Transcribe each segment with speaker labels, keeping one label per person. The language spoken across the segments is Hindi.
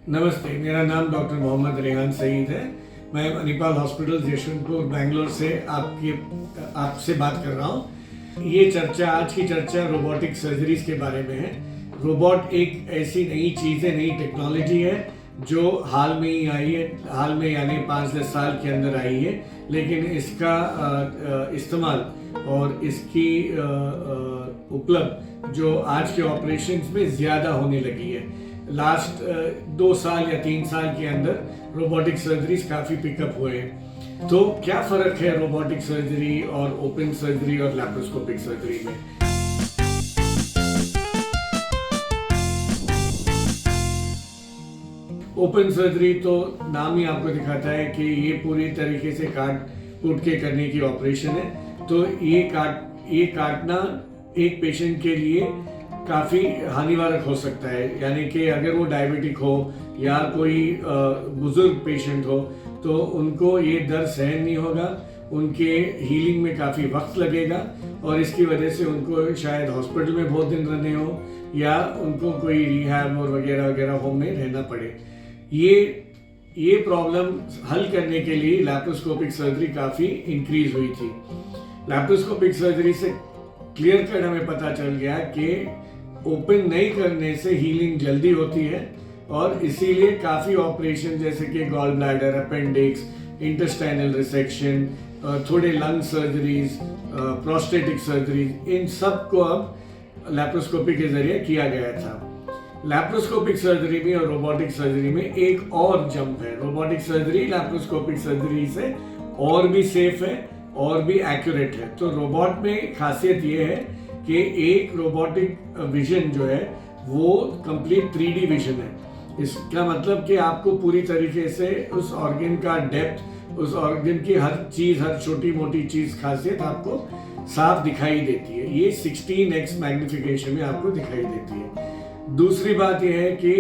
Speaker 1: नमस्ते, मेरा नाम डॉक्टर मोहम्मद रेहान सईद है। मैं मणिपाल हॉस्पिटल यशवंतपुर बेंगलोर से आपसे बात कर रहा हूँ। आज की चर्चा रोबोटिक सर्जरीज के बारे में है। रोबोट एक ऐसी नई चीज़ है, नई टेक्नोलॉजी है जो हाल में ही आई है, हाल में यानी 5-10 साल के अंदर आई है, लेकिन इसका इस्तेमाल और इसकी उपलब्ध जो आज के ऑपरेशंस में ज़्यादा होने लगी है। लास्ट 2 साल या 3 साल के अंदर रोबोटिक सर्जरीज काफ़ी पिकअप हुए हैं। तो क्या फ़र्क है रोबोटिक सर्जरी और ओपन सर्जरी और लैप्रोस्कोपिक सर्जरी में? ओपन सर्जरी तो नाम ही आपको दिखाता है कि ये पूरी तरीके से काट कूट के करने की ऑपरेशन है। तो ये काटना एक पेशेंट के लिए काफ़ी हानिकारक हो सकता है, यानी कि अगर वो डायबिटिक हो या कोई बुजुर्ग पेशेंट हो तो उनको ये दर्द सहन नहीं होगा, उनके हीलिंग में काफ़ी वक्त लगेगा और इसकी वजह से उनको शायद हॉस्पिटल में बहुत दिन रहने हो या उनको कोई रिहैब और वगैरह वगैरह होम में रहना पड़े। ये प्रॉब्लम हल करने के लिए लैप्रोस्कोपिक सर्जरी काफ़ी इंक्रीज हुई थी। लैप्रोस्कोपिक सर्जरी से क्लियर कट हमें पता चल गया कि ओपन नहीं करने से हीलिंग जल्दी होती है और इसीलिए काफ़ी ऑपरेशन जैसे कि gall bladder, appendix, intestinal resection, थोड़े लंग सर्जरीज, प्रोस्टेटिक सर्जरीज, इन सब को अब लैप्रोस्कोपी के जरिए किया गया था। लैप्रोस्कोपिक सर्जरी में और रोबोटिक सर्जरी में एक और जंप है। रोबोटिक सर्जरी लैप्रोस्कोपिक सर्जरी से और भी सेफ है और भी एक्यूरेट है। तो रोबोट में खासियत ये है कि एक रोबोटिक विजन जो है वो कंप्लीट 3D विजन है। इसका मतलब कि आपको पूरी तरीके से उस ऑर्गन का डेप्थ, उस ऑर्गन की हर चीज़, हर छोटी मोटी चीज़, खासियत आपको साफ दिखाई देती है। ये 16x मैग्निफिकेशन में आपको दिखाई देती है। दूसरी बात यह है कि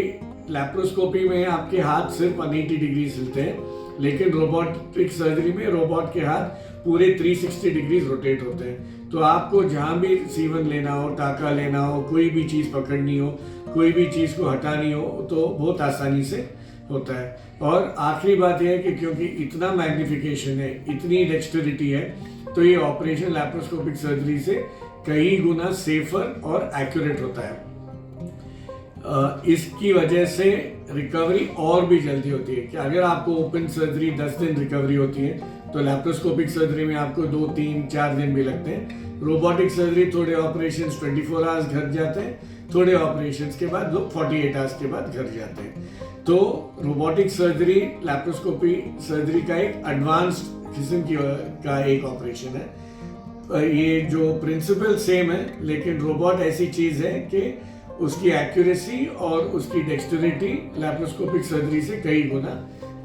Speaker 1: लैप्रोस्कोपी में आपके हाथ सिर्फ 180 डिग्री हिलते हैं, लेकिन रोबोटिक सर्जरी में रोबोट के हाथ पूरे 360 डिग्री रोटेट होते हैं। तो आपको जहाँ भी सीवन लेना हो, टाका लेना हो, कोई भी चीज़ पकड़नी हो, कोई भी चीज़ को हटानी हो तो बहुत आसानी से होता है। और आखिरी बात यह है कि क्योंकि इतना मैग्निफिकेशन है, इतनी डेक्स्टरिटी है, तो ये ऑपरेशन लैप्रोस्कोपिक सर्जरी से कई गुना सेफर और एक्यूरेट होता है। इसकी वजह से रिकवरी और भी जल्दी होती है कि अगर आपको ओपन सर्जरी 10 दिन रिकवरी होती है तो लैप्रोस्कोपिक सर्जरी में आपको 2, 3, 4 दिन भी लगते हैं। रोबोटिक सर्जरी थोड़े ऑपरेशंस 24 आवर्स घर जाते हैं, थोड़े ऑपरेशंस के बाद लोग 48 आवर्स के बाद घर जाते हैं। तो रोबोटिक सर्जरी लैप्रोस्कोपी सर्जरी का एक एडवांस्ड किस्म का एक ऑपरेशन है। ये जो प्रिंसिपल सेम है, लेकिन रोबोट ऐसी चीज़ है कि उसकी एक्यूरेसी और उसकी डेक्स्टरिटी लैप्रोस्कोपिक सर्जरी से कई गुना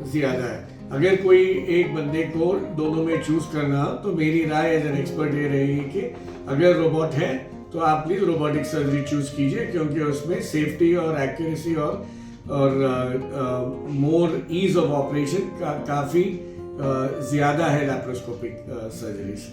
Speaker 1: ज़्यादा है। अगर कोई एक बंदे को दोनों में चूज करना हो तो मेरी राय एज एन एक्सपर्ट ये रहेगी कि अगर रोबोट है तो आप प्लीज़ रोबोटिक सर्जरी चूज कीजिए, क्योंकि उसमें सेफ्टी और एक्यूरेसी और मोर ईज ऑफ ऑपरेशन काफ़ी ज़्यादा है लैप्रोस्कोपिक सर्जरी से।